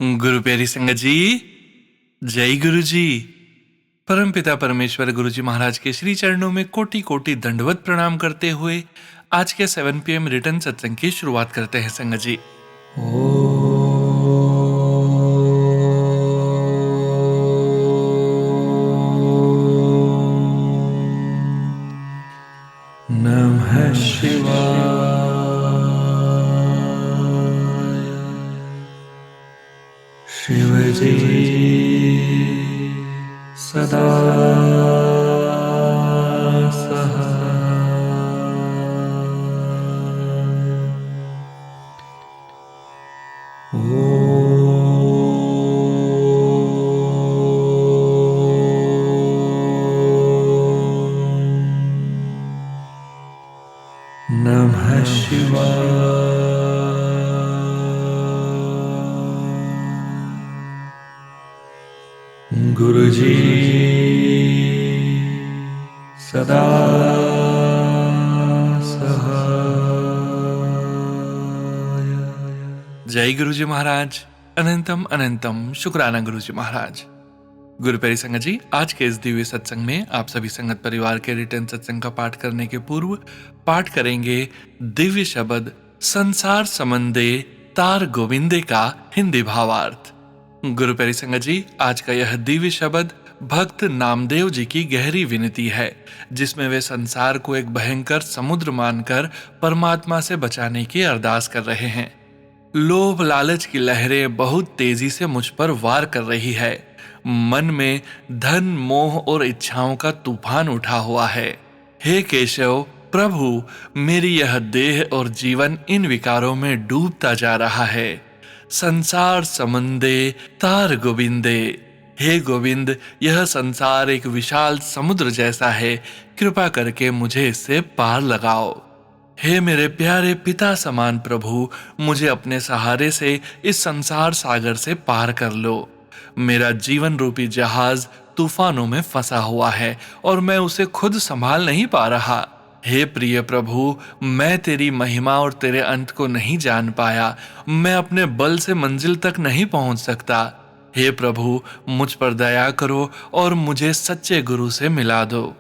गुरु प्यारी संगत जी, जय गुरु जी। परमपिता परमेश्वर गुरु जी महाराज के श्री चरणों में कोटि कोटि दंडवत प्रणाम करते हुए आज के 7 PM रिटर्न सत्संग की शुरुआत करते हैं संगत जी। नमः शिवाय। शिव जी सदा नमः शिवाय। गुरु जी सदा सहाय। जय गुरु जी महाराज। अनंतम अनंतम शुक्राना गुरु जी महाराज। गुरु प्यारी संगत जी, आज के इस दिव्य सत्संग में आप सभी संगत परिवार के रिटर्न सत्संग का पाठ करने के पूर्व पाठ करेंगे दिव्य शब्द संसार संबंधे तार गोविंदे का हिंदी भावार्थ। गुरु प्यारी संगत जी, आज का यह दिव्य शब्द भक्त नामदेव जी की गहरी विनती है, जिसमें वे संसार को एक भयंकर समुद्र मानकर परमात्मा से बचाने की अरदास कर रहे हैं। लोभ लालच की लहरें बहुत तेजी से मुझ पर वार कर रही है। मन में धन मोह और इच्छाओं का तूफान उठा हुआ है। हे केशव प्रभु, मेरी यह देह और जीवन इन विकारों में डूबता जा रहा है। संसार समंदे तार गोविंदे। हे गोविंद, यह संसार एक विशाल समुद्र जैसा है, कृपा करके मुझे इससे पार लगाओ। हे मेरे प्यारे पिता समान प्रभु, मुझे अपने सहारे से इस संसार सागर से पार कर लो। मेरा जीवन रूपी जहाज तूफानों में फंसा हुआ है और मैं उसे खुद संभाल नहीं पा रहा। हे प्रिय प्रभु, मैं तेरी महिमा और तेरे अंत को नहीं जान पाया। मैं अपने बल से मंजिल तक नहीं पहुंच सकता। हे प्रभु, मुझ पर दया करो और मुझे सच्चे गुरु से मिला दो।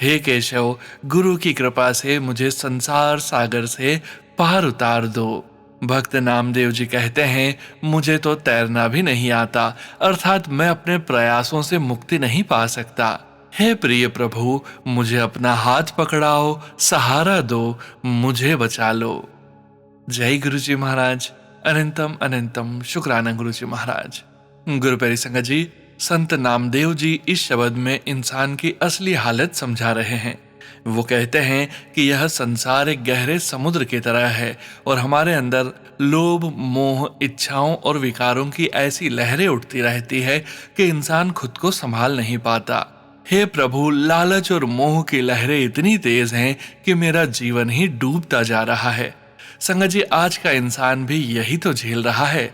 हे केशव, गुरु की कृपा से मुझे संसार सागर से पार उतार दो। भक्त नामदेव जी कहते हैं, मुझे तो तैरना भी नहीं आता, अर्थात मैं अपने प्रयासों से मुक्ति नहीं पा सकता। हे प्रिय प्रभु, मुझे अपना हाथ पकड़ाओ, सहारा दो, मुझे बचा लो। जय गुरु जी महाराज। अनंतम अनंतम शुक्राना गुरु जी महाराज। गुरु प्यारी संगत जी, संत नामदेव जी इस शब्द में इंसान की असली हालत समझा रहे हैं। वो कहते हैं कि यह संसार एक गहरे समुद्र की तरह है और हमारे अंदर लोभ मोह इच्छाओं और विकारों की ऐसी लहरें उठती रहती है कि इंसान खुद को संभाल नहीं पाता। हे प्रभु, लालच और मोह की लहरें इतनी तेज हैं कि मेरा जीवन ही डूबता जा रहा है। संगत जी, आज का इंसान भी यही तो झेल रहा है।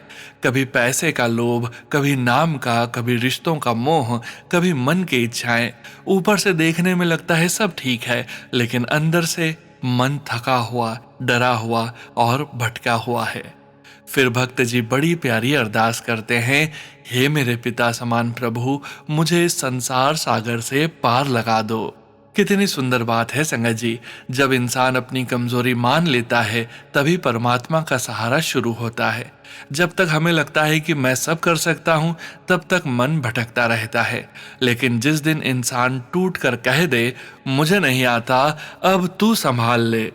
कभी पैसे का लोभ, कभी नाम का, कभी रिश्तों का मोह, कभी मन की इच्छाएं। ऊपर से देखने में लगता है सब ठीक है, लेकिन अंदर से मन थका हुआ, डरा हुआ और भटका हुआ है। फिर भक्त जी बड़ी प्यारी अरदास करते हैं, हे मेरे पिता समान प्रभु, मुझे इस संसार सागर से पार लगा दो। कितनी सुंदर बात है संगत जी। जब इंसान अपनी कमजोरी मान लेता है, तभी परमात्मा का सहारा शुरू होता है। जब तक हमें लगता है कि मैं सब कर सकता हूँ, तब तक मन भटकता रहता है। लेकिन जिस दिन इंसान टूट कर कह दे, मुझे नहीं आता, अब तू संभाल ले,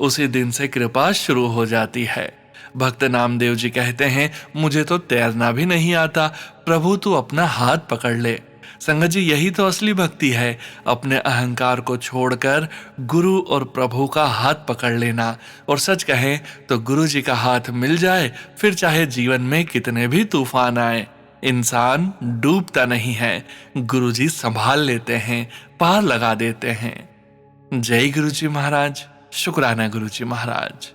उसी दिन से कृपा शुरू हो जाती है। भक्त नामदेव जी कहते हैं, मुझे तो तैरना भी नहीं आता, प्रभु तू अपना हाथ पकड़ ले। संगत जी, यही तो असली भक्ति है, अपने अहंकार को छोड़कर गुरु और प्रभु का हाथ पकड़ लेना। और सच कहें तो गुरु जी का हाथ मिल जाए, फिर चाहे जीवन में कितने भी तूफान आए, इंसान डूबता नहीं है। गुरु जी संभाल लेते हैं, पार लगा देते हैं। जय गुरु जी महाराज। शुक्राना गुरु जी महाराज।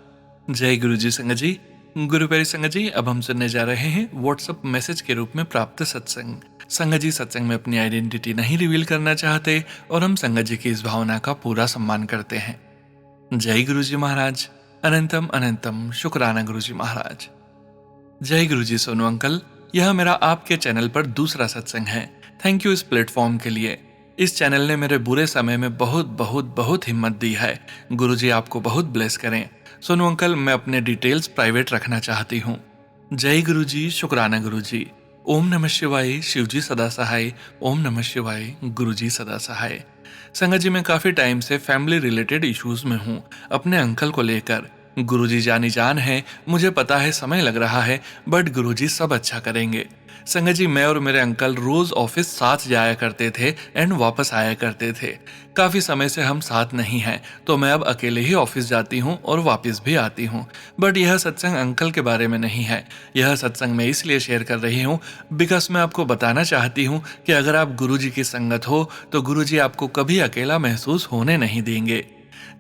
जय गुरु जी। संगत जी, गुरु प्यारी संगत जी, अब हम सुनने जा रहे हैं व्हाट्सएप मैसेज के रूप में प्राप्त सत्संग। संगत जी सत्संग में अपनी आइडेंटिटी नहीं रिवील करना चाहते और हम संगत जी की इस भावना का पूरा सम्मान करते हैं। जय गुरु जी महाराज। अनंतम अनंतम शुक्राना गुरु जी महाराज। जय गुरु जी सोनू अंकल। यह मेरा आपके चैनल पर दूसरा सत्संग है। थैंक यू इस प्लेटफॉर्म के लिए। इस चैनल ने मेरे बुरे समय में बहुत बहुत बहुत हिम्मत दी है। गुरुजी आपको बहुत ब्लेस करें। सोनू अंकल, मैं अपने डिटेल्स प्राइवेट रखना चाहती हूँ। जय गुरुजी, शुक्राना गुरुजी। ओम नमः शिवाय, शिवजी सदा सहाय। ओम नमः शिवाय, गुरुजी सदा सहाय। संगत जी, मैं काफी टाइम से फैमिली रिलेटेड इश्यूज में हूँ अपने अंकल को लेकर। गुरुजी जानी जान है, मुझे पता है समय लग रहा है, बट गुरुजी सब अच्छा करेंगे। संगत जी, मैं और मेरे अंकल रोज ऑफिस साथ जाया करते थे एंड वापस आया करते थे। काफी समय से हम साथ नहीं हैं, तो मैं अब अकेले ही ऑफिस जाती हूँ और वापस भी आती हूँ। बट यह सत्संग अंकल के बारे में नहीं है। यह सत्संग मैं इसलिए शेयर कर रही हूँ बिकॉज मैं आपको बताना चाहती हूँ कि अगर आप गुरुजी की संगत हो तो गुरुजी आपको कभी अकेला महसूस होने नहीं देंगे।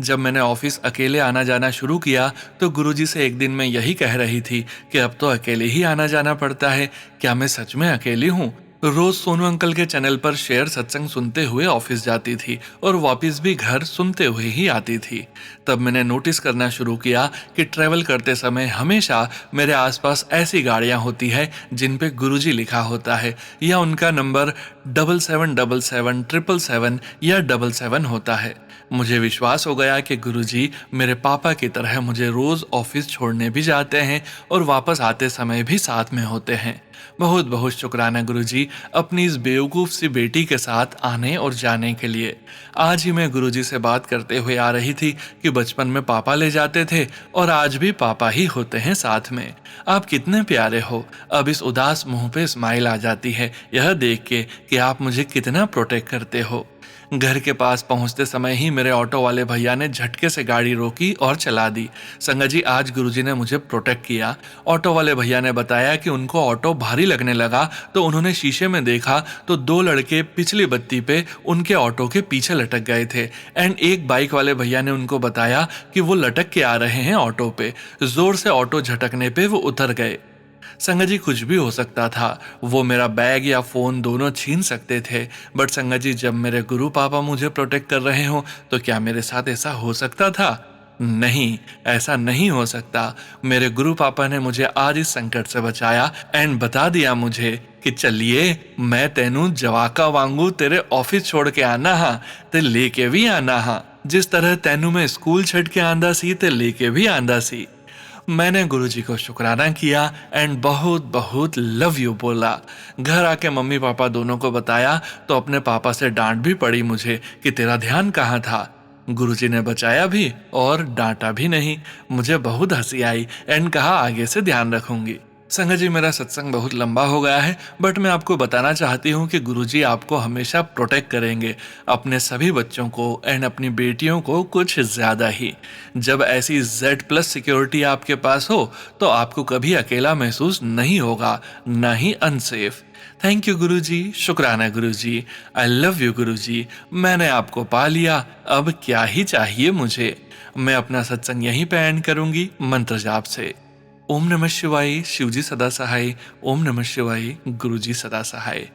जब मैंने ऑफिस अकेले आना जाना शुरू किया तो गुरुजी से एक दिन मैं यही कह रही थी कि अब तो अकेले ही आना जाना पड़ता है। क्या मैं सच में अकेली हूँ? रोज सोनू अंकल के चैनल पर शेयर सत्संग सुनते हुए ऑफिस जाती थी और वापस भी घर सुनते हुए ही आती थी। तब मैंने नोटिस करना शुरू किया कि ट्रैवल करते समय हमेशा मेरे आसपास ऐसी गाड़ियां होती है जिन पे गुरुजी लिखा होता है या उनका नंबर 7777 या 77 होता है। मुझे विश्वास हो गया कि गुरुजी मेरे पापा की तरह मुझे रोज ऑफिस छोड़ने भी जाते हैं और वापस आते समय भी साथ में होते हैं। बहुत बहुत शुक्राना गुरुजी अपनी इस बेवकूफ सी बेटी के साथ आने और जाने के लिए। आज ही मैं गुरुजी से बात करते हुए आ रही थी कि बचपन में पापा ले जाते थे और आज भी पापा ही होते हैं साथ में। आप कितने प्यारे हो। अब इस उदास मुंह पे स्माइल आ जाती है यह देख के कि आप मुझे कितना प्रोटेक्ट करते हो। घर के पास पहुंचते समय ही मेरे ऑटो वाले भैया ने झटके से गाड़ी रोकी और चला दी। संगत जी, आज गुरुजी ने मुझे प्रोटेक्ट किया। ऑटो वाले भैया ने बताया कि उनको ऑटो भारी लगने लगा तो उन्होंने शीशे में देखा तो दो लड़के पिछली बत्ती पे उनके ऑटो के पीछे लटक गए थे एंड एक बाइक वाले भैया ने उनको बताया कि वो लटक के आ रहे हैं ऑटो पे। जोर से ऑटो झटकने पे वो उतर गए। संगत जी, कुछ भी हो सकता था। वो मेरा बैग या फोन दोनों छीन सकते थे, बट संगत जी जब मेरे गुरु पापा मुझे प्रोटेक्ट कर रहे हो तो क्या मेरे साथ ऐसा हो सकता था? नहीं, ऐसा नहीं हो सकता। मेरे गुरु पापा ने मुझे आज इस संकट से बचाया एंड बता दिया मुझे कि चलिए मैं तेनू जवाका वांगू तेरे ऑफिस छोड़ के आना हा ते लेके भी आना हा। जिस तरह तेनू मैं स्कूल छड़ के आंदा सी ते लेके भी आंदा सी। मैंने गुरुजी को शुक्राना किया एंड बहुत बहुत लव यू बोला। घर आके मम्मी पापा दोनों को बताया तो अपने पापा से डांट भी पड़ी मुझे कि तेरा ध्यान कहाँ था। गुरुजी ने बचाया भी और डांटा भी नहीं। मुझे बहुत हंसी आई एंड कहा आगे से ध्यान रखूंगी। संगत जी, मेरा सत्संग बहुत लंबा हो गया है, बट मैं आपको बताना चाहती हूँ कि गुरुजी आपको हमेशा प्रोटेक्ट करेंगे, अपने सभी बच्चों को एंड अपनी बेटियों को कुछ ज्यादा ही। जब ऐसी Z+ सिक्योरिटी आपके पास हो तो आपको कभी अकेला महसूस नहीं होगा, ना ही अनसेफ। थैंक यू गुरुजी, शुक्राना गुरुजी। आई लव यू गुरुजी। मैंने आपको पा लिया, अब क्या ही चाहिए मुझे। मैं अपना सत्संग यहीं पे एंड करूंगी मंत्र जाप से। ओम नमः शिवाय, शिवजी सदा सहाय। ओम नमः शिवाय, गुरुजी सदा सहाय।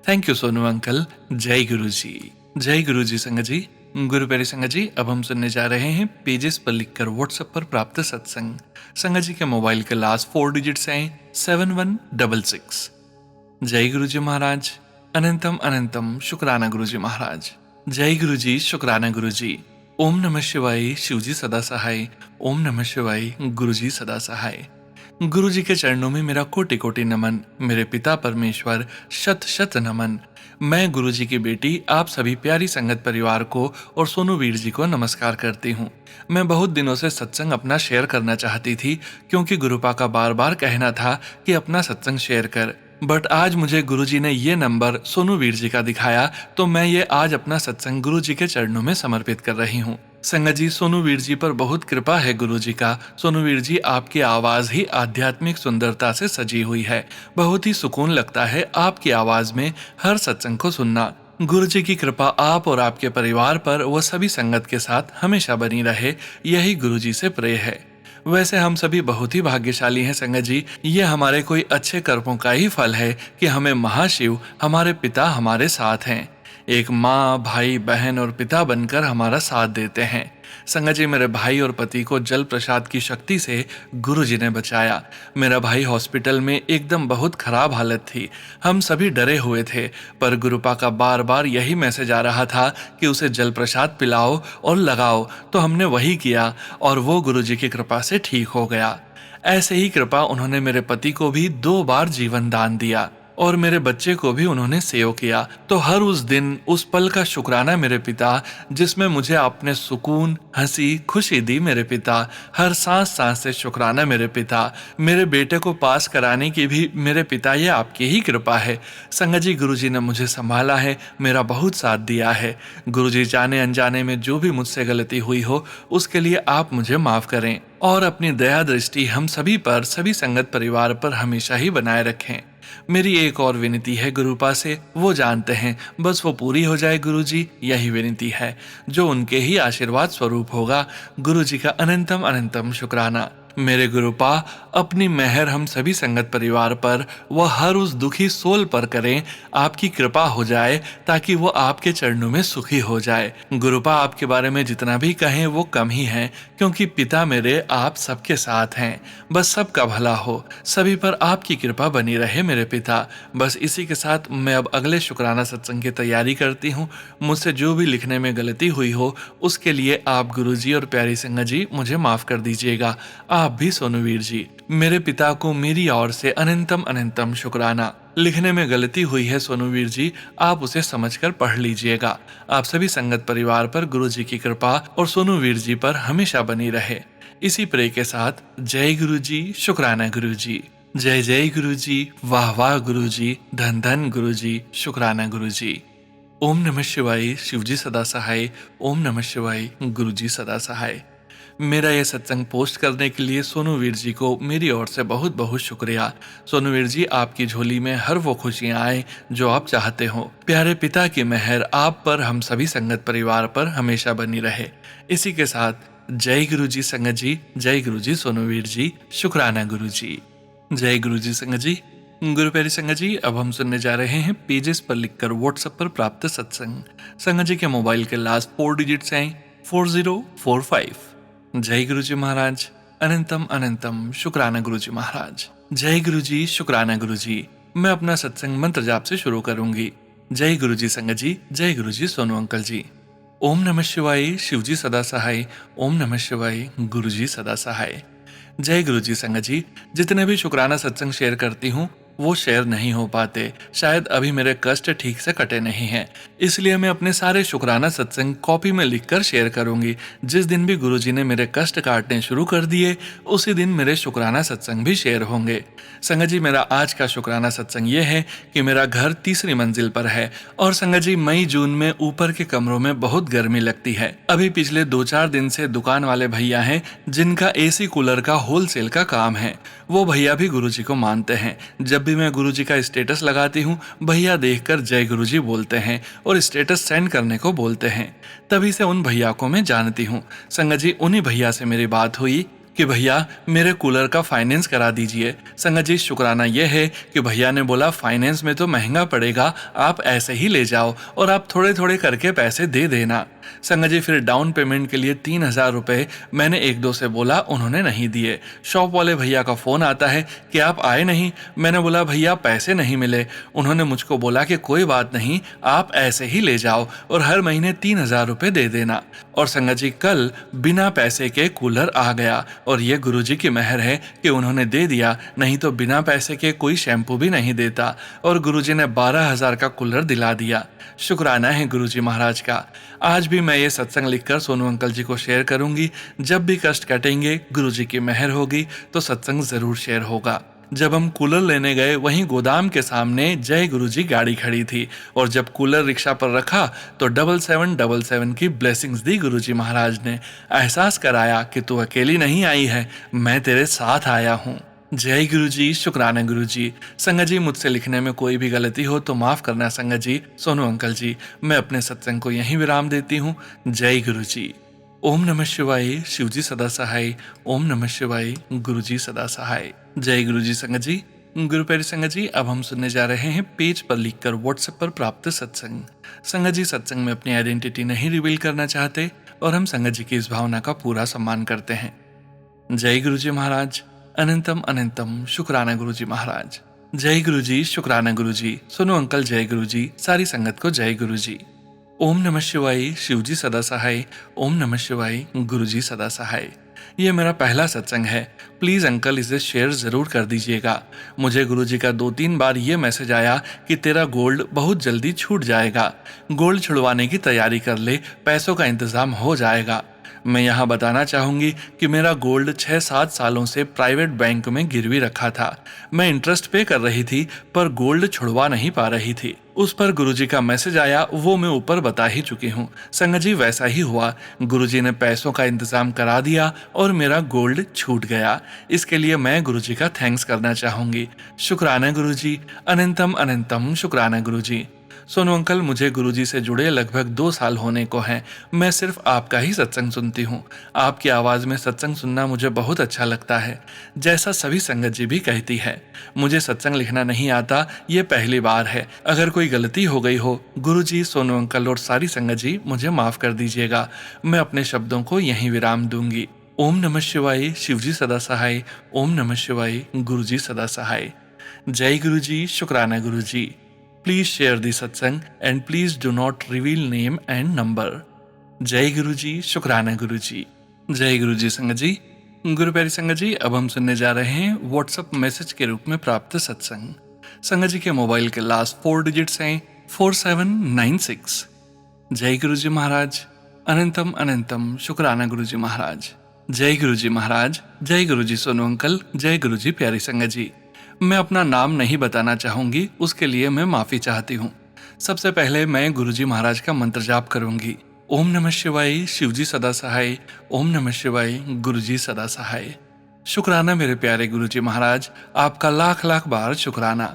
Thank you Sonu uncle. जय गुरुजी। जय गुरुजी। संगत जी, गुरु प्यारी संगत जी, अब हम सुनने जा रहे हैं पेजेस पर लिखकर व्हाट्सएप पर प्राप्त सत्संग। संगत जी के मोबाइल के लास्ट 4 डिजिट्स हैं 7166। जय गुरुजी महाराज। अनंतम अनंतम शुक्राना गुरुजी महाराज। जय गुरुजी, शुक्राना गुरुजी। ओम नमः शिवाय, शिवजी सदा सहाय। ओम नमः शिवाय, गुरुजी सदा सहाय। गुरुजी के चरणों में मेरा कोटि कोटि नमन। मेरे पिता परमेश्वर शत शत नमन। मैं गुरुजी की बेटी आप सभी प्यारी संगत परिवार को और सोनू वीर जी को नमस्कार करती हूँ। मैं बहुत दिनों से सत्संग अपना शेयर करना चाहती थी क्योंकि गुरुपा का बार बार कहना था कि अपना सत्संग शेयर कर, बट आज मुझे गुरुजी ने ये नंबर सोनू वीर जी का दिखाया तो मैं ये आज अपना सत्संग गुरुजी के चरणों में समर्पित कर रही हूँ। संगत जी, सोनू वीर जी पर बहुत कृपा है गुरुजी का। सोनू वीर जी, आपकी आवाज ही आध्यात्मिक सुंदरता से सजी हुई है। बहुत ही सुकून लगता है आपकी आवाज में हर सत्संग को सुनना। गुरुजी की कृपा आप और आपके परिवार पर व सभी संगत के साथ हमेशा बनी रहे, यही गुरुजी से प्रे है। वैसे हम सभी बहुत ही भाग्यशाली हैं संगत जी। ये हमारे कोई अच्छे कर्मों का ही फल है कि हमें महाशिव हमारे पिता हमारे साथ हैं। एक माँ, भाई, बहन और पिता बनकर हमारा साथ देते हैं। संगत जी, मेरे भाई और पति को जल प्रसाद की शक्ति से गुरुजी ने बचाया। मेरा भाई हॉस्पिटल में एकदम बहुत खराब हालत थी। हम सभी डरे हुए थे, पर गुरुपा का बार बार यही मैसेज आ रहा था कि उसे जल प्रसाद पिलाओ और लगाओ, तो हमने वही किया और वो गुरुजी की कृपा से ठीक हो गया। ऐसे ही कृपा उन्होंने मेरे पति को भी 2 बार जीवन दान दिया और मेरे बच्चे को भी उन्होंने सेव किया। तो हर उस दिन, उस पल का शुक्राना मेरे पिता, जिसमें मुझे आपने सुकून, हंसी, खुशी दी मेरे पिता। हर सांस सांस से शुक्राना मेरे पिता। मेरे बेटे को पास कराने की भी मेरे पिता, ये आपकी ही कृपा है। संगत जी, गुरुजी ने मुझे संभाला है, मेरा बहुत साथ दिया है। गुरुजी, जाने अनजाने में जो भी मुझसे गलती हुई हो, उसके लिए आप मुझे माफ करें और अपनी दया दृष्टि हम सभी पर, सभी संगत परिवार पर हमेशा ही बनाए रखें। मेरी एक और विनती है गुरुपा से, वो जानते हैं, बस वो पूरी हो जाए गुरुजी, यही विनती है, जो उनके ही आशीर्वाद स्वरूप होगा। गुरुजी का अनंतम अनंतम शुक्राना। मेरे गुरुपा, अपनी मेहर हम सभी संगत परिवार पर, वह हर उस दुखी सोल पर करें। आपकी कृपा हो जाए ताकि वो आपके चरणों में सुखी हो जाए। गुरुपा, आपके बारे में जितना भी कहें वो कम ही है, क्योंकि पिता मेरे आप सबके साथ हैं। बस सबका भला हो, सभी पर आपकी कृपा बनी रहे मेरे पिता। बस इसी के साथ मैं अब अगले शुक्राना सत्संग की तैयारी करती हूँ। मुझसे जो भी लिखने में गलती हुई हो, उसके लिए आप गुरुजी और प्यारी संगत जी मुझे माफ कर दीजिएगा। आप भी सोनूवीर जी। मेरे पिता को मेरी ओर से अनंतम अनंतम शुक्राना। लिखने में गलती हुई है सोनूवीर जी, आप उसे समझकर पढ़ लीजिएगा। आप सभी संगत परिवार पर गुरुजी की कृपा और सोनूवीर जी पर हमेशा बनी रहे। इसी प्रे के साथ जय गुरुजी, शुक्राना गुरुजी। जय जय गुरुजी, वाह वाह गुरुजी, धन धन गुरुजी, शुक्राना गुरुजी। ओम नमः शिवाय, शिवजी सदा सहाय। ओम नमः शिवाय, गुरुजी सदा सहाय। मेरा ये सत्संग पोस्ट करने के लिए सोनूवीर जी को मेरी ओर से बहुत बहुत शुक्रिया। सोनूवीर जी, आपकी झोली में हर वो खुशियां आए जो आप चाहते हो। प्यारे पिता की मेहर आप पर, हम सभी संगत परिवार पर हमेशा बनी रहे। इसी के साथ जय गुरुजी संगत जी, जय गुरुजी सोनूवीर जी, शुक्राना गुरुजी। जय गुरुजी संगत जी। गुरु प्यारी संगत जी, अब हम सुनने जा रहे हैं पेजेस पर लिखकर व्हाट्सएप पर प्राप्त सत्संग। संगत जी के मोबाइल के लास्ट 4 डिजिट्स हैं 4045। जय गुरुजी महाराज, अनंतम अनंतम शुक्राना गुरुजी महाराज। जय गुरुजी, शुक्राना गुरुजी। मैं अपना सत्संग मंत्र जाप से शुरू करूंगी। जय गुरुजी संगत जी, जय गुरुजी सोनू अंकल जी। ओम नमः शिवाय, शिवजी सदा सहाय। ओम नमः शिवाय, गुरुजी सदा सहाय। जय गुरुजी संगत जी। जितने भी शुक्राना सत्संग शेयर करती हूँ वो शेयर नहीं हो पाते, शायद अभी मेरे कष्ट ठीक से कटे नहीं हैं, इसलिए मैं अपने सारे शुक्राना सत्संग कॉपी में लिखकर शेयर करूंगी। जिस दिन भी गुरुजी ने मेरे कष्ट काटने शुरू कर दिए, उसी दिन मेरे शुक्राना सत्संग भी शेयर होंगे। संगत जी, मेरा आज का शुक्राना सत्संग ये है कि मेरा घर तीसरी मंजिल पर है और संगत जी, मई जून में ऊपर के कमरों में बहुत गर्मी लगती है। अभी पिछले 2-4 दिन से दुकान वाले भैया हैं जिनका एसी कूलर का होलसेल का काम है। वो भैया भी गुरुजी को मानते हैं। जब भी मैं गुरुजी का स्टेटस लगाती हूँ, भैया देखकर जय गुरुजी बोलते हैं और स्टेटस सेंड करने को बोलते हैं। तभी से उन भैया को मैं जानती हूँ। संगत जी, उन्हीं भैया से मेरी बात हुई कि भैया मेरे कूलर का फाइनेंस करा दीजिए। संगत जी, शुक्राना यह है कि भैया ने बोला फाइनेंस में तो महंगा पड़ेगा, आप ऐसे ही ले जाओ और आप थोड़े थोड़े करके पैसे दे देना। संगत जी, फिर डाउन पेमेंट के लिए 3000 रुपए मैंने 1-2 से बोला, उन्होंने नहीं दिए। शॉप वाले भैया का फोन आता है कि आप आए नहीं। मैंने बोला भैया पैसे नहीं मिले। उन्होंने मुझको बोला कि कोई बात नहीं, आप ऐसे ही ले जाओ और हर महीने 3000 रुपए दे देना। और संगत जी, कल बिना पैसे के कूलर आ गया और ये गुरुजी की मेहर है कि उन्होंने दे दिया, नहीं तो बिना पैसे के कोई शैम्पू भी नहीं देता और गुरुजी ने 12,000 का कूलर दिला दिया। शुक्राना है गुरुजी महाराज का। आज भी मैं ये सत्संग लिखकर सोनू अंकल जी को शेयर करूंगी। जब भी कष्ट कटेंगे, गुरुजी की मेहर होगी तो सत्संग जरूर शेयर होगा। जब हम कूलर लेने गए, वहीं गोदाम के सामने जय गुरुजी गाड़ी खड़ी थी और जब कूलर रिक्शा पर रखा तो 7777 की ब्लेसिंग्स दी गुरुजी महाराज ने। एहसास कराया कि तू अकेली नहीं आई है, मैं तेरे साथ आया हूँ। जय गुरुजी, शुक्राना गुरुजी। संगत जी, मुझसे लिखने में कोई भी गलती हो तो माफ करना संगत जी, सोनू अंकल जी। मैं अपने सत्संग को यहीं विराम देती हूँ। जय गुरुजी। ओम नमः शिवाय, शिवजी सदा सहाय। ओम नमः शिवाय, गुरुजी सदा सहाय। जय गुरुजी संगत जी। गुरु संगत जी, अब हम सुनने जा रहे हैं पेज पर लिखकर व्हाट्सएप पर प्राप्त सत्संग। संगत जी सत्संग में अपनी आइडेंटिटी नहीं रिवील करना चाहते और हम संगत जी की इस भावना का पूरा सम्मान करते हैं। जय गुरु जी महाराज। अनंतम अनंतम शुक्राना गुरु जी महाराज। जय गुरु जी, शुक्राना गुरु जी। सुनो अंकल, जय गुरु जी। सारी संगत को जय गुरु जी। ओम नमः शिवाय, शिव जी सदा सहाय। ओम नमः शिवाय, गुरु जी सदा सहाय। ये मेरा पहला सत्संग है, प्लीज अंकल इसे शेयर जरूर कर दीजिएगा। मुझे गुरुजी का 2-3 बार ये मैसेज आया कि तेरा गोल्ड बहुत जल्दी छूट जाएगा, गोल्ड छुड़वाने की तैयारी कर ले, पैसों का इंतजाम हो जाएगा। मैं यहाँ बताना चाहूंगी कि मेरा गोल्ड 6-7 सालों से प्राइवेट बैंक में गिरवी रखा था। मैं इंटरेस्ट पे कर रही थी पर गोल्ड छुड़वा नहीं पा रही थी। उस पर गुरुजी का मैसेज आया, वो मैं ऊपर बता ही चुकी हूँ। संगत जी वैसा ही हुआ, गुरुजी ने पैसों का इंतजाम करा दिया और मेरा गोल्ड छूट गया। इसके लिए मैं गुरुजी का थैंक्स करना चाहूंगी। शुक्राना गुरुजी, अनंतम अनंतम शुक्राना गुरुजी। सोनू अंकल, मुझे गुरुजी से जुड़े लगभग 2 साल होने को हैं। मैं सिर्फ आपका ही सत्संग सुनती हूँ। आपकी आवाज़ में सत्संग सुनना मुझे बहुत अच्छा लगता है, जैसा सभी संगत जी भी कहती है। मुझे सत्संग लिखना नहीं आता, ये पहली बार है। अगर कोई गलती हो गई हो, गुरुजी, सोनू अंकल और सारी संगत जी मुझे माफ़ कर दीजिएगा। मैं अपने शब्दों को यहीं विराम दूंगी। ओम नमः शिवाय, शिवजी सदा सहाय। ओम नमः शिवाय, गुरुजी सदा सहाय। जय गुरुजी, शुक्राना गुरुजी। Please share the satsang and please do not reveal name and number. जय गुरु जी, शुक्राना गुरु जी। जय गुरु जी संगत जी। गुरु प्यारी संगत जी, अब हम सुनने जा रहे हैं व्हाट्सएप मैसेज के रूप में प्राप्त सत्संग। संगत जी के मोबाइल के लास्ट 4 डिजिट्स हैं 4796। जय गुरु जी महाराज। अनंतम अनंतम शुक्राना गुरु जी महाराज। जय गुरु जी महाराज। जय गुरु जी सोनू अंकल। जय गुरु जी प्यारी संगत जी। मैं अपना नाम नहीं बताना चाहूंगी, उसके लिए मैं माफी चाहती हूँ। सबसे पहले मैं गुरुजी महाराज का मंत्र जाप करूंगी। ओम नमः शिवाय, शिवजी सदा सहाय। ओम नमः शिवाय, गुरुजी सदा सहाय। शुक्राना मेरे प्यारे गुरुजी महाराज, आपका लाख लाख बार शुक्राना।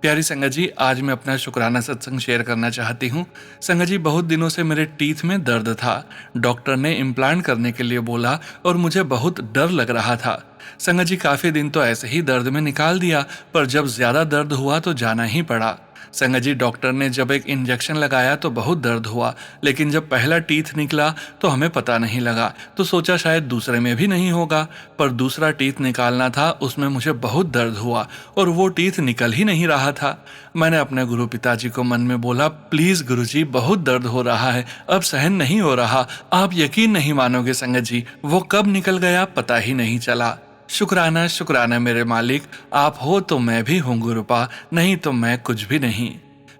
प्यारी संगत जी, आज मैं अपना शुक्राना सत्संग शेयर करना चाहती हूँ। संगत जी, बहुत दिनों से मेरे टीथ में दर्द था। डॉक्टर ने इम्प्लांट करने के लिए बोला और मुझे बहुत डर लग रहा था। संगत जी, काफी दिन तो ऐसे ही दर्द में निकाल दिया, पर जब ज्यादा दर्द हुआ तो जाना ही पड़ा। संगत जी, डॉक्टर ने जब एक इंजेक्शन लगाया तो बहुत दर्द हुआ, लेकिन जब पहला टीथ निकला तो हमें पता नहीं लगा, तो सोचा शायद दूसरे में भी नहीं होगा, पर दूसरा टीथ निकालना था, उसमें मुझे बहुत दर्द हुआ और वो टीथ निकल ही नहीं रहा था। मैंने अपने गुरु पिताजी को मन में बोला, प्लीज गुरुजी, बहुत दर्द हो रहा है, अब सहन नहीं हो रहा। आप यकीन नहीं मानोगे संगत जी, वो कब निकल गया पता ही नहीं चला। शुक्राना शुक्राना मेरे मालिक, आप हो तो मैं भी हूँ गुरुपा, नहीं तो मैं कुछ भी नहीं।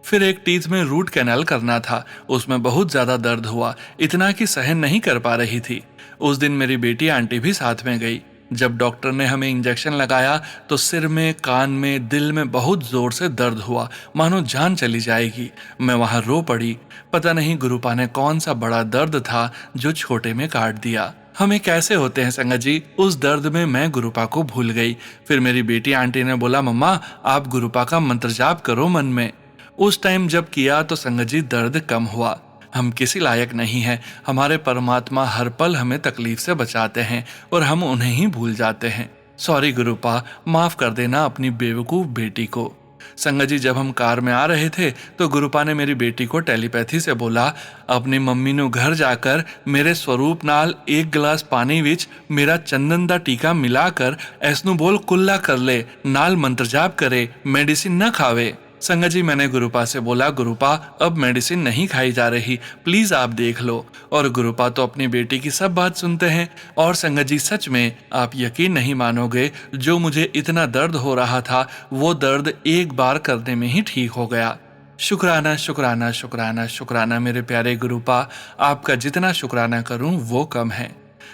फिर एक टीथ में रूट कैनाल करना था, उसमें बहुत ज्यादा दर्द हुआ, इतना कि सहन नहीं कर पा रही थी। उस दिन मेरी बेटी आंटी भी साथ में गई। जब डॉक्टर ने हमें इंजेक्शन लगाया तो सिर में, कान में, दिल में बहुत जोर से दर्द हुआ, मानो जान चली जाएगी। मैं वहां रो पड़ी। पता नहीं गुरुपा ने कौन सा बड़ा दर्द था जो छोटे में काट दिया। हमें कैसे होते हैं संगत जी, उस दर्द में मैं गुरुपा को भूल गई। फिर मेरी बेटी आंटी ने बोला, मम्मा आप गुरुपा का मंत्र जाप करो मन में। उस टाइम जब किया तो संगत जी दर्द कम हुआ। हम किसी लायक नहीं हैं, हमारे परमात्मा हर पल हमें तकलीफ से बचाते हैं और हम उन्हें ही भूल जाते हैं। सॉरी गुरुपा, माफ कर देना अपनी बेवकूफ बेटी को। संगत जी, जब हम कार में आ रहे थे तो गुरुपा ने मेरी बेटी को टेलीपैथी से बोला, अपनी मम्मी नु घर जाकर मेरे स्वरूप नाल 1 गिलास पानी विच मेरा चंदन दा टीका मिलाकर ऐसनू बोल कुल्ला कर ले, नाल मंत्र जाप करे, मेडिसिन न खावे। संगत जी, मैंने गुरुपा से बोला, गुरुपा अब मेडिसिन नहीं खाई जा रही, प्लीज आप देख लो। और गुरुपा तो अपनी बेटी की सब बात सुनते हैं। और संगत जी, सच में आप यकीन नहीं मानोगे, जो मुझे इतना दर्द हो रहा था वो दर्द एक बार करने में ही ठीक हो गया। शुक्राना शुक्राना शुक्राना शुक्राना मेरे प्यारे गुरुपा, आपका जितना शुक्राना करूं वो कम है।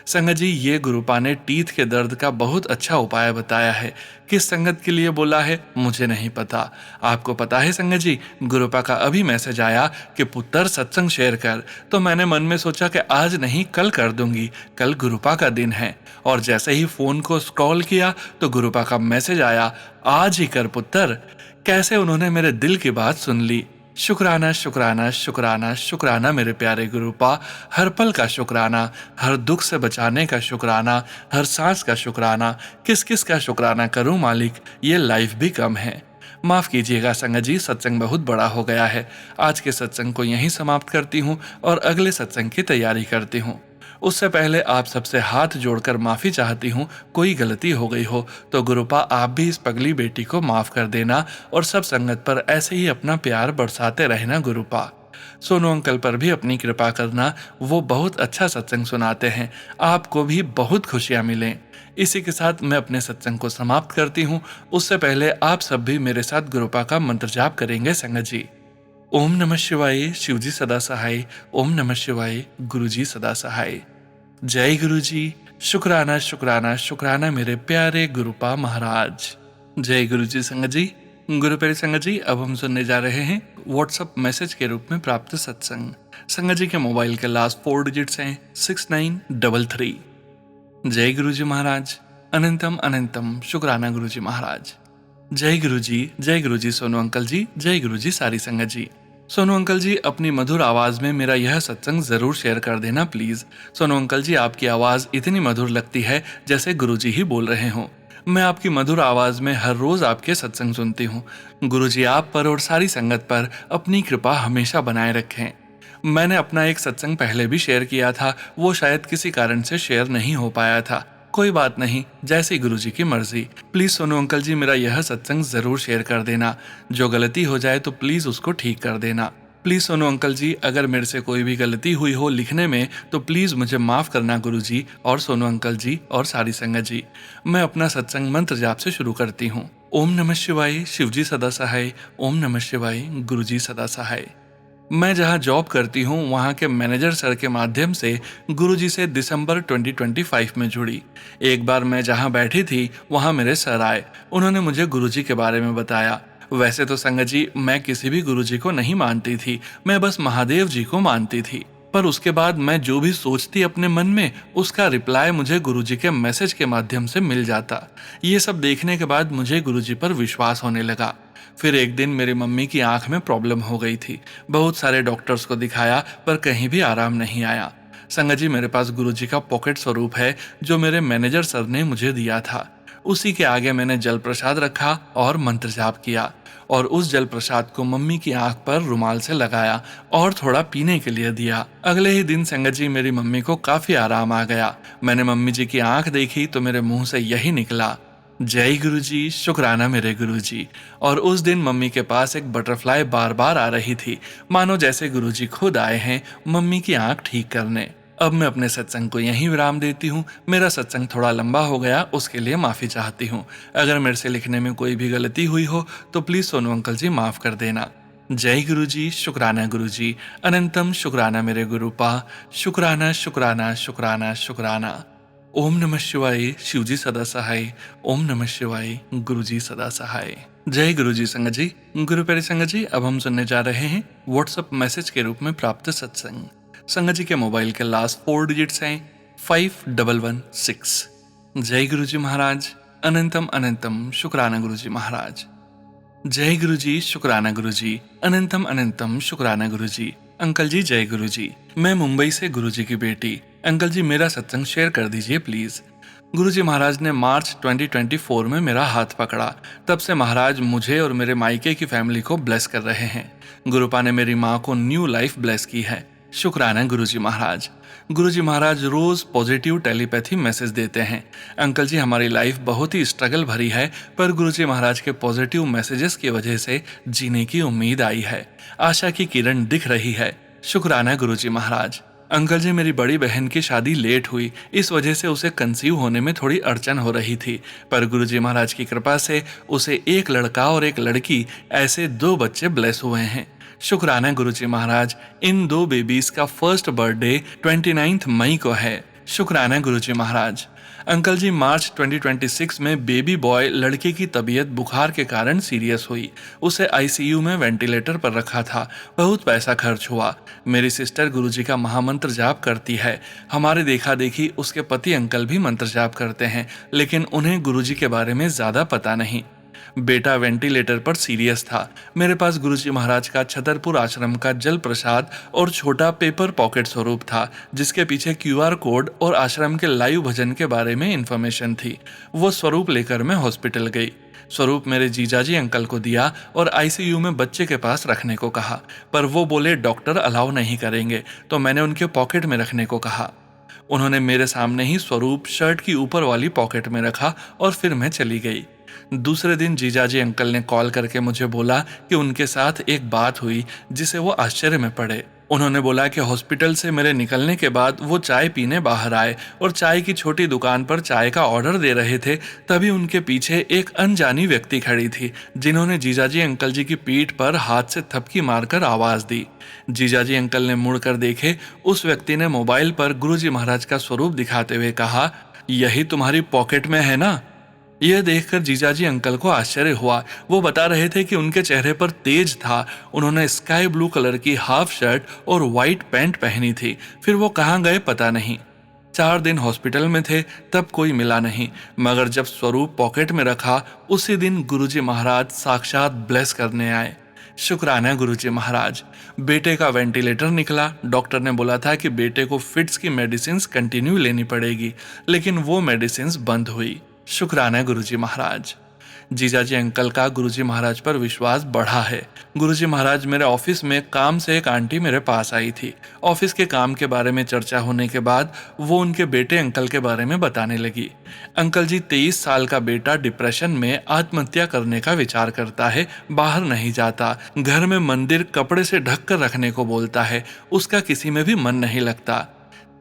संगत जी, ये गुरुपा ने टीथ के दर्द का बहुत अच्छा उपाय बताया है। किस संगत के लिए बोला है मुझे नहीं पता। आपको पता है संगत जी, गुरुपा का अभी मैसेज आया कि पुत्र सत्संग शेयर कर, तो मैंने मन में सोचा कि आज नहीं कल कर दूंगी, कल गुरुपा का दिन है। और जैसे ही फोन को स्क्रॉल किया तो गुरुपा का मैसेज आया, आज ही कर पुत्र। कैसे उन्होंने मेरे दिल की बात सुन ली। शुक्राना शुक्राना शुक्राना शुक्राना मेरे प्यारे गुरुपा। हर पल का शुक्राना, हर दुख से बचाने का शुक्राना, हर सांस का शुक्राना। किस किस का शुक्राना करूं मालिक, ये लाइफ भी कम है। माफ कीजिएगा संगत जी, सत्संग बहुत बड़ा हो गया है। आज के सत्संग को यहीं समाप्त करती हूँ और अगले सत्संग की तैयारी करती हूँ। उससे पहले आप सबसे हाथ जोड़कर माफी चाहती हूँ, कोई गलती हो गई हो तो गुरुपा आप भी इस पगली बेटी को माफ कर देना और सब संगत पर ऐसे ही अपना प्यार बरसाते रहना गुरुपा। सोनू अंकल पर भी अपनी कृपा करना, वो बहुत अच्छा सत्संग सुनाते हैं, आपको भी बहुत खुशियां मिलें। इसी के साथ मैं अपने सत्संग को समाप्त करती हूँ। उससे पहले आप सब भी मेरे साथ गुरुपा का मंत्र जाप करेंगे संगत जी। ओम नमः शिवाय, शिवजी सदा सहाय। ओम नमः शिवाय, गुरुजी सदा सहाय। जय गुरुजी। शुक्राना शुक्राना शुक्राना मेरे प्यारे गुरुपा महाराज। जय गुरुजी संगत जी। गुरु प्यारे संगत जी, अब हम सुनने जा रहे हैं व्हाट्सएप मैसेज के रूप में प्राप्त सत्संग। संगत जी के मोबाइल के लास्ट 4 डिजिट्स हैं 6933। जय गुरुजी महाराज। अनंतम अनंतम शुक्राना गुरुजी महाराज। जय गुरुजी, जय गुरुजी सोनू अंकल जी, जय गुरुजी सारी संगत जी। सोनू अंकल जी, अपनी मधुर आवाज में मेरा यह सत्संग जरूर शेयर कर देना प्लीज। सोनू अंकल जी, आपकी आवाज इतनी मधुर लगती है जैसे गुरुजी ही बोल रहे हों। मैं आपकी मधुर आवाज में हर रोज आपके सत्संग सुनती हूँ। गुरुजी आप पर और सारी संगत पर अपनी कृपा हमेशा बनाए रखें। मैंने अपना एक सत्संग पहले भी शेयर किया था, वो शायद किसी कारण से शेयर नहीं हो पाया था। कोई बात नहीं, जैसी गुरुजी की मर्जी। प्लीज सोनू अंकल जी, मेरा यह सत्संग जरूर शेयर कर देना। जो गलती हो जाए तो प्लीज उसको ठीक कर देना। प्लीज सोनू अंकल जी, अगर मेरे से कोई भी गलती हुई हो लिखने में तो प्लीज मुझे माफ करना गुरुजी और सोनू अंकल जी और सारी संगत जी। मैं अपना सत्संग मंत्र जाप से शुरू करती हूँ। ओम नमः शिवाय, शिवजी सदा सहाय। ओम नमः शिवाय, गुरुजी सदा सहाय। मैं जहां जॉब करती हूं वहां के मैनेजर सर के माध्यम से गुरुजी से दिसंबर 2025 में जुड़ी। एक बार मैं जहां बैठी थी वहां मेरे सर आए। उन्होंने मुझे गुरुजी के बारे में बताया। वैसे तो संगत जी, मैं किसी भी गुरुजी को नहीं मानती थी, मैं बस महादेव जी को मानती थी। पर उसके बाद मैं जो भी सोचती अपने मन में, उसका रिप्लाई मुझे गुरुजी के मैसेज के माध्यम से मिल जाता। ये सब देखने के बाद मुझे गुरुजी पर विश्वास होने लगा। फिर एक दिन मेरी मम्मी की आंख में प्रॉब्लम हो गई थी। बहुत सारे डॉक्टर्स को दिखाया पर कहीं भी आराम नहीं आया। संगत जी, मेरे पास गुरुजी का पॉकेट स्वरूप है जो मेरे मैनेजर सर ने मुझे दिया था। उसी के आगे मैंने जल प्रसाद रखा और मंत्र जाप किया और उस जल प्रसाद को मम्मी की आंख पर रुमाल से लगाया और थोड़ा पीने के लिए दिया। अगले ही दिन संगत जी, मेरी मम्मी को काफी आराम आ गया। मैंने मम्मी जी की आंख देखी तो मेरे मुंह से यही निकला, जय गुरुजी, शुक्राना मेरे गुरुजी। और उस दिन मम्मी के पास एक बटरफ्लाई बार बार आ रही थी, मानो जैसे गुरुजी खुद आए हैं मम्मी की आंख ठीक करने। अब मैं अपने सत्संग को यहीं विराम देती हूँ। मेरा सत्संग थोड़ा लंबा हो गया, उसके लिए माफी चाहती हूँ। अगर मेरे से लिखने में कोई भी गलती हुई हो तो प्लीज सोनू अंकल जी माफ कर देना। जय गुरुजी, शुक्राना गुरुजी। अनंतम शुक्राना मेरे गुरुपा। शुक्राना शुक्राना शुक्राना शुक्राना। ओम नमः शिवाय, शिवजी सदा सहाय। ओम नमः शिवाय, गुरुजी सदा सहाय। जय गुरुजी संगत जी। गुरु प्यारे संगत जी, अब हम सुनने जा रहे हैं व्हाट्सएप मैसेज के रूप में प्राप्त सत्संग। संगत जी के मोबाइल के लास्ट 4 डिजिट्स हैं 5116। जय गुरुजी महाराज। अनंतम अनंतम शुक्राना गुरुजी महाराज। जय गुरुजी, शुक्राना गुरुजी। अनंतम अनंतम शुक्राना गुरुजी। अंकल जी जय गुरुजी। मैं मुंबई से गुरुजी की बेटी। अंकल जी, मेरा सत्संग शेयर कर दीजिए प्लीज। गुरुजी महाराज ने मार्च 2024 में मेरा हाथ पकड़ा। तब से महाराज मुझे और मेरे मायके की फैमिली को ब्लेस कर रहे हैं। गुरुपा ने मेरी माँ को न्यू लाइफ ब्लेस की है। शुक्राना गुरुजी महाराज। गुरुजी महाराज रोज पॉजिटिव टेलीपैथी मैसेज देते हैं। अंकल जी, हमारी लाइफ बहुत ही स्ट्रगल भरी है, पर गुरुजी महाराज के पॉजिटिव मैसेजेस की वजह से जीने की उम्मीद आई है। आशा की किरण दिख रही है। शुक्राना गुरुजी महाराज। अंकल जी, मेरी बड़ी बहन की शादी लेट हुई, इस वजह से उसे कंसीव होने में थोड़ी अड़चन हो रही थी, पर गुरुजी महाराज की कृपा से उसे एक लड़का और एक लड़की, ऐसे 2 बच्चे ब्लेस हुए हैं। शुक्राना गुरुजी महाराज। इन 2 बेबीज का फर्स्ट बर्थडे 29 मई को है। शुक्राना गुरुजी महाराज। अंकल जी, मार्च 2026 में बेबी बॉय लड़के की तबीयत बुखार के कारण सीरियस हुई। उसे आईसीयू में वेंटिलेटर पर रखा था। बहुत पैसा खर्च हुआ। मेरी सिस्टर गुरुजी का महामंत्र जाप करती है। हमारे देखा देखी उसके पति अंकल भी मंत्र जाप करते हैं, लेकिन उन्हें गुरुजी के बारे में ज्यादा पता नहीं। बेटा वेंटिलेटर पर सीरियस था। मेरे पास गुरुजी महाराज का छतरपुर आश्रम का जल प्रसाद और छोटा पेपर पॉकेट स्वरूप था, जिसके पीछे क्यूआर कोड और आश्रम के लाइव भजन के बारे में इंफॉर्मेशन थी। वो स्वरूप लेकर मैं हॉस्पिटल गई। स्वरूप मेरे जीजाजी अंकल को दिया और आईसीयू में बच्चे के पास रखने को कहा, पर वो बोले डॉक्टर अलाउ नहीं करेंगे, तो मैंने उनके पॉकेट में रखने को कहा। उन्होंने मेरे सामने ही स्वरूप शर्ट की ऊपर वाली पॉकेट में रखा और फिर मैं चली गई। दूसरे दिन जीजाजी अंकल ने कॉल करके मुझे बोला कि उनके साथ एक बात हुई जिसे वो आश्चर्य में पड़े। उन्होंने बोला कि हॉस्पिटल से मेरे निकलने के बाद वो चाय पीने बाहर आए और चाय की छोटी दुकान पर चाय का ऑर्डर दे रहे थे। तभी उनके पीछे एक अनजानी व्यक्ति खड़ी थी, जिन्होंने जीजाजी अंकल जी की पीठ पर हाथ से थपकी मारकर आवाज दी। जीजाजी अंकल ने मुड़कर देखे। उस व्यक्ति ने मोबाइल पर गुरुजी महाराज का स्वरूप दिखाते हुए कहा, यही तुम्हारी पॉकेट में है ना? यह देखकर जीजाजी अंकल को आश्चर्य हुआ। वो बता रहे थे कि उनके चेहरे पर तेज था। उन्होंने स्काई ब्लू कलर की हाफ शर्ट और व्हाइट पैंट पहनी थी। फिर वो कहाँ गए पता नहीं। 4 दिन हॉस्पिटल में थे, तब कोई मिला नहीं, मगर जब स्वरूप पॉकेट में रखा उसी दिन गुरुजी महाराज साक्षात ब्लेस करने आए। शुक्राना गुरुजी महाराज। बेटे का वेंटिलेटर निकला। डॉक्टर ने बोला था कि बेटे को फिट्स की मेडिसिन कंटिन्यू लेनी पड़ेगी, लेकिन वो मेडिसिन बंद हुई। शुक्राना गुरुजी महाराज। जीजाजी अंकल का गुरुजी महाराज पर विश्वास बढ़ा है। गुरुजी महाराज मेरे ऑफिस में काम से एक आंटी मेरे पास आई थी। ऑफिस के काम के बारे में चर्चा होने के बाद वो उनके बेटे अंकल के बारे में बताने लगी। अंकल जी, 23 साल का बेटा डिप्रेशन में आत्महत्या करने का विचार करता है, बाहर नहीं जाता, घर में मंदिर कपड़े से ढक कर रखने को बोलता है, उसका किसी में भी मन नहीं लगता।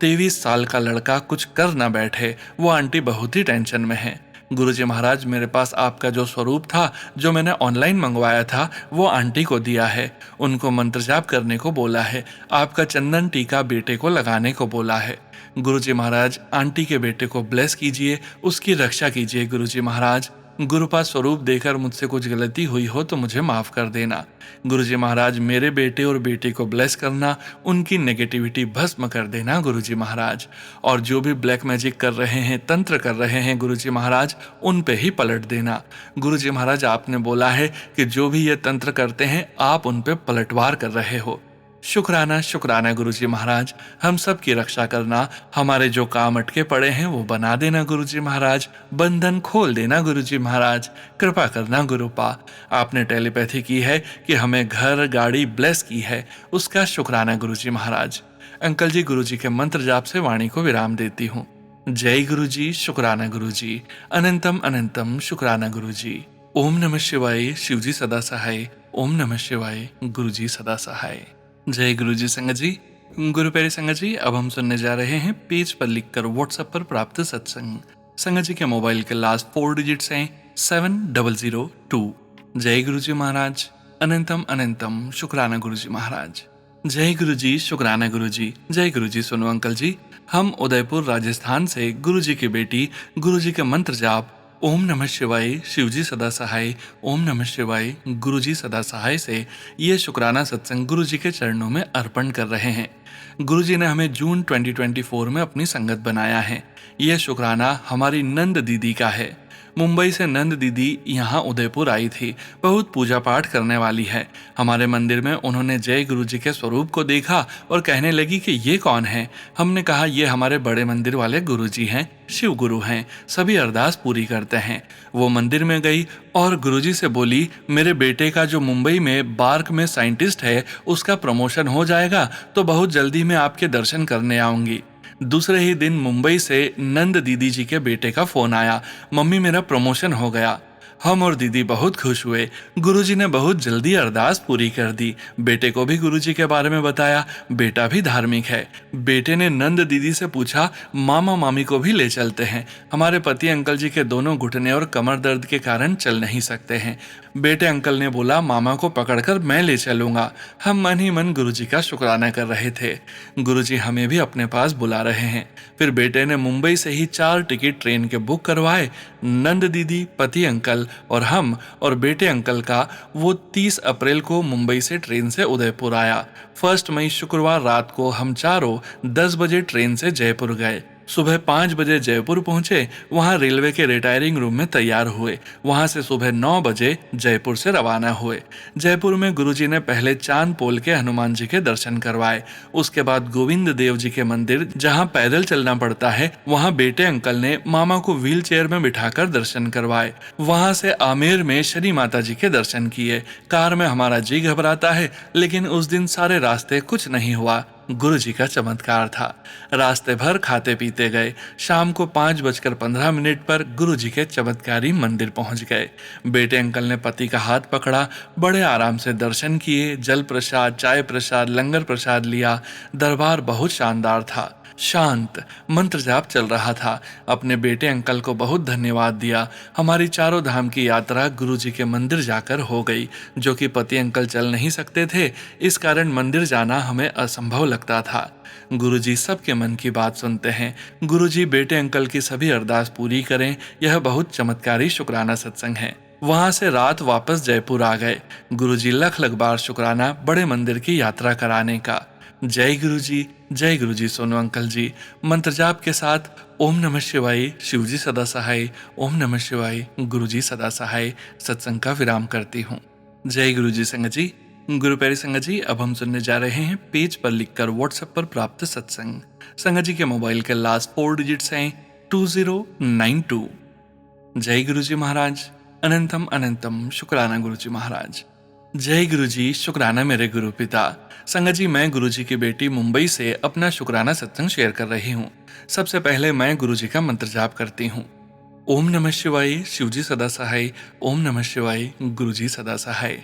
23 साल का लड़का कुछ कर ना बैठे। वो आंटी बहुत ही टेंशन में है। गुरुजी महाराज, मेरे पास आपका जो स्वरूप था, जो मैंने ऑनलाइन मंगवाया था, वो आंटी को दिया है। उनको मंत्र जाप करने को बोला है। आपका चंदन टीका बेटे को लगाने को बोला है। गुरुजी महाराज, आंटी के बेटे को ब्लेस कीजिए, उसकी रक्षा कीजिए। गुरुजी महाराज, गुरुपाद स्वरूप देकर मुझसे कुछ गलती हुई हो तो मुझे माफ कर देना। गुरुजी महाराज, मेरे बेटे और बेटी को ब्लेस करना, उनकी नेगेटिविटी भस्म कर देना गुरुजी महाराज। और जो भी ब्लैक मैजिक कर रहे हैं, तंत्र कर रहे हैं गुरुजी महाराज, उन पे ही पलट देना। गुरुजी महाराज, आपने बोला है कि जो भी ये तंत्र करते हैं आप उन पे पलटवार कर रहे हो। शुक्राना शुक्राना गुरुजी महाराज। हम सब की रक्षा करना, हमारे जो काम अटके पड़े हैं वो बना देना गुरुजी महाराज, बंधन खोल देना गुरुजी महाराज, कृपा करना गुरुपा। आपने टेलीपैथी की है कि हमें घर गाड़ी ब्लेस की है, उसका शुक्राना गुरुजी महाराज। अंकल जी, गुरुजी के मंत्र जाप से वाणी को विराम देती हूँ। जय गुरुजी, शुक्राना गुरुजी, अनंतम अनंतम शुक्राना गुरुजी। ओम नमः शिवाय, शिवजी सदा सहाय। ओम नमः शिवाय, गुरुजी सदा सहाय। जय गुरुजी संगत जी। गुरु प्यारे संगत जी, अब हम सुनने जा रहे हैं पेज पर लिखकर व्हाट्सएप पर प्राप्त सत्संग। संगत जी के मोबाइल के लास्ट 4 डिजिट्स हैं 7002। जय गुरुजी महाराज। अनंतम अनंतम शुक्राना गुरुजी महाराज। जय गुरुजी, शुक्राना गुरुजी। जय गुरुजी। सुनो अंकल जी, हम उदयपुर राजस्थान से गुरुजी की बेटी गुरुजी के मंत्र जाप ओम नमः शिवाय, शिवजी सदा सहाय, ओम नमः शिवाय, गुरुजी सदा सहाय से ये शुक्राना सत्संग गुरुजी के चरणों में अर्पण कर रहे हैं। गुरुजी ने हमें जून 2024 में अपनी संगत बनाया है। ये शुक्राना हमारी नंद दीदी का है। मुंबई से नंद दीदी यहाँ उदयपुर आई थी। बहुत पूजा पाठ करने वाली है। हमारे मंदिर में उन्होंने जय गुरुजी के स्वरूप को देखा और कहने लगी कि ये कौन है। हमने कहा ये हमारे बड़े मंदिर वाले गुरुजी हैं, शिव गुरु हैं, सभी अरदास पूरी करते हैं। वो मंदिर में गई और गुरुजी से बोली, मेरे बेटे का जो मुंबई में बार्क में साइंटिस्ट है, उसका प्रमोशन हो जाएगा तो बहुत जल्दी मैं आपके दर्शन करने आऊंगी। दूसरे ही दिन मुंबई से नंद दीदी जी के बेटे का फोन आया, मम्मी मेरा प्रमोशन हो गया। हम और दीदी बहुत खुश हुए। गुरुजी ने बहुत जल्दी अरदास पूरी कर दी। बेटे को भी गुरुजी के बारे में बताया। बेटा भी धार्मिक है। बेटे ने नंद दीदी से पूछा, मामा मामी को भी ले चलते हैं। हमारे पति अंकल जी के दोनों घुटने और कमर दर्द के कारण चल नहीं सकते हैं। बेटे अंकल ने बोला, मामा को पकड़कर मैं ले चलूंगा। हम मन ही मन गुरुजी का शुक्राना कर रहे थे। गुरुजी हमें भी अपने पास बुला रहे हैं। फिर बेटे ने मुंबई से ही 4 टिकट ट्रेन के बुक करवाए। नंद दीदी, पति अंकल और हम और बेटे अंकल का वो 30 अप्रैल को मुंबई से ट्रेन से उदयपुर आया। 1 मई शुक्रवार रात को हम चारों 10 बजे ट्रेन से जयपुर गए। सुबह 5 बजे जयपुर पहुंचे, वहां रेलवे के रिटायरिंग रूम में तैयार हुए। वहां से सुबह 9 बजे जयपुर से रवाना हुए। जयपुर में गुरुजी ने पहले चांद पोल के हनुमान जी के दर्शन करवाए। उसके बाद गोविंद देव जी के मंदिर, जहां पैदल चलना पड़ता है, वहां बेटे अंकल ने मामा को व्हील चेयर में बिठाकर दर्शन करवाए। वहां से आमेर में शनि माता जी के दर्शन किए। कार में हमारा जी घबराता है, लेकिन उस दिन सारे रास्ते कुछ नहीं हुआ। गुरु जी का चमत्कार था। रास्ते भर खाते पीते गए। शाम को 5:15 पर गुरु जी के चमत्कारी मंदिर पहुंच गए। बेटे अंकल ने पति का हाथ पकड़ा, बड़े आराम से दर्शन किए। जल प्रसाद, चाय प्रसाद, लंगर प्रसाद लिया। दरबार बहुत शानदार था, शांत। मंत्र जाप चल रहा था। अपने बेटे अंकल को बहुत धन्यवाद दिया। हमारी चारों धाम की यात्रा गुरु जी के मंदिर जाकर हो गई, जो कि पति अंकल चल नहीं सकते थे। इस कारण मंदिर जाना हमें असंभव लगता था। गुरु जी सबके मन की बात सुनते हैं। गुरु जी बेटे अंकल की सभी अरदास पूरी करें। यह बहुत चमत्कारी शुक्राना सत्संग है। वहां से रात वापस जयपुर आ गए। गुरु जी लख लख बार शुक्राना बड़े मंदिर की यात्रा कराने का। जय गुरु जी, जय गुरु जी सोनू अंकल जी। मंत्र जाप के साथ ओम नमः शिवाय, शिव जी सदा सहाय, ओम नमः शिवाय, गुरु जी सदा सहाय सत्संग का विराम करती हूँ। जय गुरु जी संगत जी। गुरु प्यारी संगत जी, अब हम सुनने जा रहे हैं पेज पर लिखकर व्हाट्सएप पर प्राप्त सत्संग। संगत जी के मोबाइल के लास्ट 4 डिजिट्स हैं 2092। जय गुरु जी महाराज, अनंतम अनंतम शुक्राना गुरु जी महाराज। जय गुरु जी, शुक्राना मेरे गुरु पिता। संगत जी, मैं गुरु जी की बेटी मुंबई से अपना शुक्राना सत्संग शेयर कर रही हूँ। सबसे पहले मैं गुरु जी का मंत्र जाप करती हूँ। ओम नमः शिवाय, शिव जी सदा सहाय, ओम नमः शिवाय, गुरु जी सदा सहाय।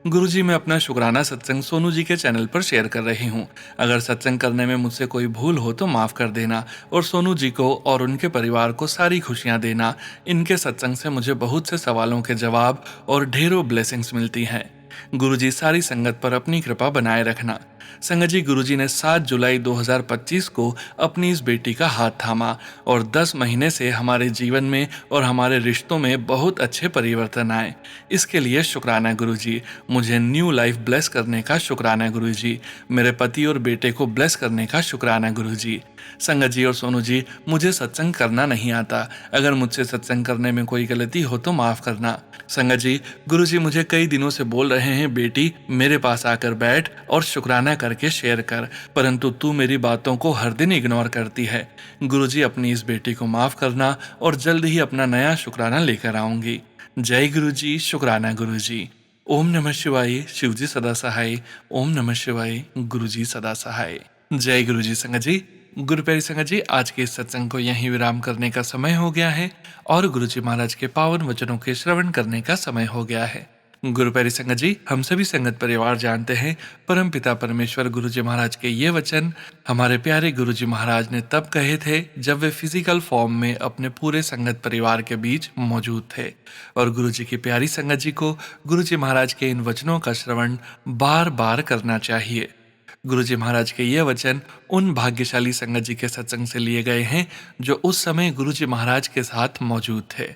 गुरु जी, मैं अपना शुक्राना सत्संग सोनू जी के चैनल पर शेयर कर रही हूँ। अगर सत्संग करने में मुझसे कोई भूल हो तो माफ कर देना, और सोनू जी को और उनके परिवार को सारी खुशियाँ देना। इनके सत्संग से मुझे बहुत से सवालों के जवाब और ढेरों ब्लेसिंग्स मिलती हैं। गुरु जी, सारी संगत पर अपनी कृपा बनाए रखना। संगत जी, गुरु जी ने 7 जुलाई 2025 को अपनी इस बेटी का हाथ थामा, और 10 महीने से हमारे जीवन में और हमारे रिश्तों में बहुत अच्छे परिवर्तन आए। इसके लिए शुक्राना गुरु जी। मुझे न्यू लाइफ ब्लेस करने का शुक्राना गुरु जी। मेरे पति और बेटे को ब्लेस करने का शुक्राना गुरु जी। संगत जी और सोनू जी, मुझे सत्संग करना नहीं आता। अगर मुझसे सत्संग करने में कोई गलती हो तो माफ करना। संगत जी, गुरु जी मुझे कई दिनों से बोल रहे हैं, बेटी मेरे पास आकर बैठ और शुक्राना करके शेयर कर, परंतु तू मेरी बातों को हर दिन इग्नोर करती है। गुरु जी, अपनी इस बेटी को माफ करना, और जल्द ही अपना नया शुक्राना लेकर आऊंगी। जय गुरु जी, शुक्राना गुरु जी। ओम नमः शिवाय, शिव जी सदा सहाय, ओम नमः शिवाय, गुरु जी सदा सहाय। जय गुरु जी। संगत जी, गुरु प्यारी संगत जी, आज के इस सत्संग को यहीं विराम करने का समय हो गया है, और गुरु जी महाराज के पावन वचनों के श्रवण करने का समय हो गया है। गुरु प्यारी संगत जी, हम सभी संगत परिवार जानते हैं, परम पिता परमेश्वर गुरु जी महाराज के ये वचन हमारे प्यारे गुरु जी महाराज ने तब कहे थे जब वे फिजिकल फॉर्म में अपने पूरे संगत परिवार के बीच मौजूद थे। और गुरु जी की प्यारी संगत जी को गुरु जी महाराज के इन वचनों का श्रवण बार बार करना चाहिए। गुरु जी महाराज के ये वचन उन भाग्यशाली संगत जी के सत्संग से लिए गए हैं जो उस समय गुरु जी महाराज के साथ मौजूद थे।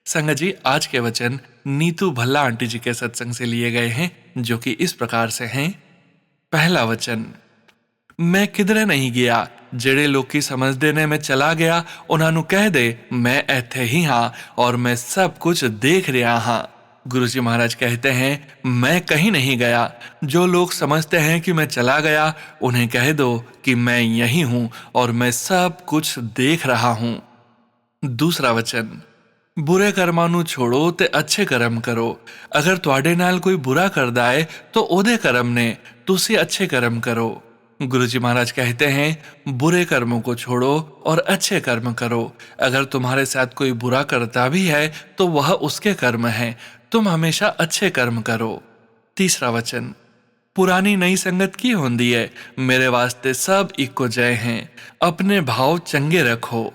संगत जी, आज के वचन नीतू भल्ला आंटी जी के सत्संग से लिए गए हैं, जो कि इस प्रकार से हैं। पहला वचन, मैं किधरे नहीं गया, जेड़े लोग समझ देने में चला गया उन्होंने कह दे मैं इत्थे ही हाँ, और मैं सब कुछ देख रहा हाँ। गुरु जी महाराज कहते हैं, मैं कहीं नहीं गया। जो लोग समझते हैं कि मैं चला गया, उन्हें कह दो कि मैं यही हूं और मैं सब कुछ देख रहा हूं। दूसरा वचन, बुरे कर्मां नूं छोड़ो ते अच्छे कर्म करो। अगर तुहाडे नाल कोई बुरा करदा है तो ओदे कर्म ने, तुसी अच्छे कर्म करो। गुरु जी महाराज कहते हैं, बुरे कर्मों को छोड़ो और अच्छे कर्म करो। अगर तुम्हारे साथ कोई बुरा करता भी है तो वह उसके कर्म है, तुम हमेशा अच्छे कर्म करो। तीसरा वचन, पुरानी नई संगत की होंदी है, मेरे वास्ते सब इको जय हैं, अपने भाव चंगे रखो।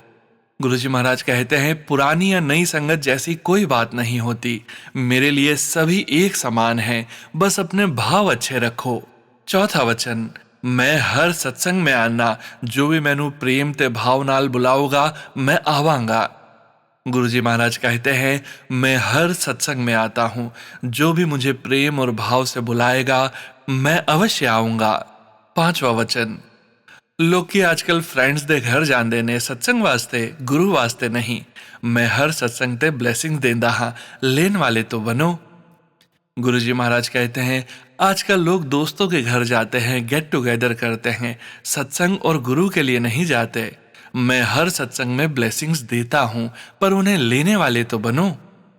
गुरु जी महाराज कहते हैं, पुरानी या नई संगत जैसी कोई बात नहीं होती, मेरे लिए सभी एक समान हैं, बस अपने भाव अच्छे रखो। चौथा वचन, मैं हर सत्संग में आना, जो भी मैनू प्रेम ते भाव नाल बुलाओगा मैं आवांगा। गुरु जी महाराज कहते हैं, मैं हर सत्संग में आता हूँ, जो भी मुझे प्रेम और भाव से बुलाएगा मैं अवश्य आऊंगा। पांचवा वचन, लोग की आजकल फ्रेंड्स दे घर ਜਾਂਦੇ ਨੇ सत्संग वास्ते गुरु वास्ते नहीं। मैं हर सत्संग ते ब्लेसिंग देंदा हाँ, लेन वाले तो बनो। गुरुजी महाराज कहते हैं, आजकल लोग दोस्तों के घर जाते हैं, गेट टुगेदर करते हैं, सत्संग और गुरु के लिए नहीं जाते। मैं हर सत्संग में ब्लेसिंग्स देता हूं, पर उन्हें लेने वाले तो बनो।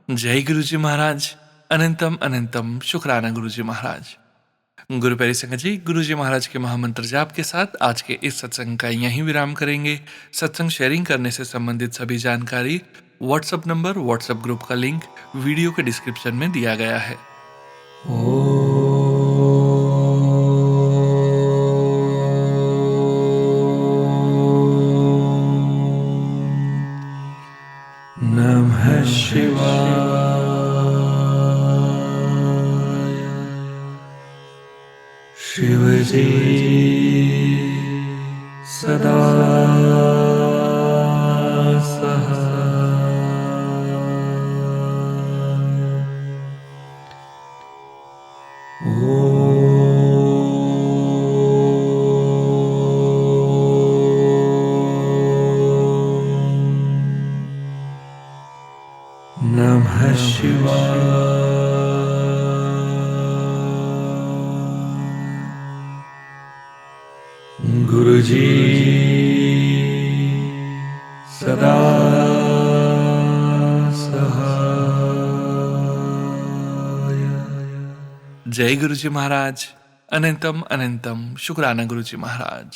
जय गुरुजी महाराज। अनंतम अनंतम शुक्राना गुरुजी महाराज। गुरु प्यारी संगत जी, गुरुजी महाराज के महामंत्र जाप के साथ आज के इस सत्संग का यहीं विराम करेंगे। सत्संग शेयरिंग करने से संबंधित सभी जानकारी, व्हाट्सएप नंबर, व्हाट्सएप ग्रुप का लिंक वीडियो के डिस्क्रिप्शन में दिया गया है। नमः शिवाय। शिवजी सदा नमः शिवाय। गुरुजी सदा सहाय। जय गुरुजी महाराज। अनंतम अनंतम शुक्राना गुरुजी महाराज।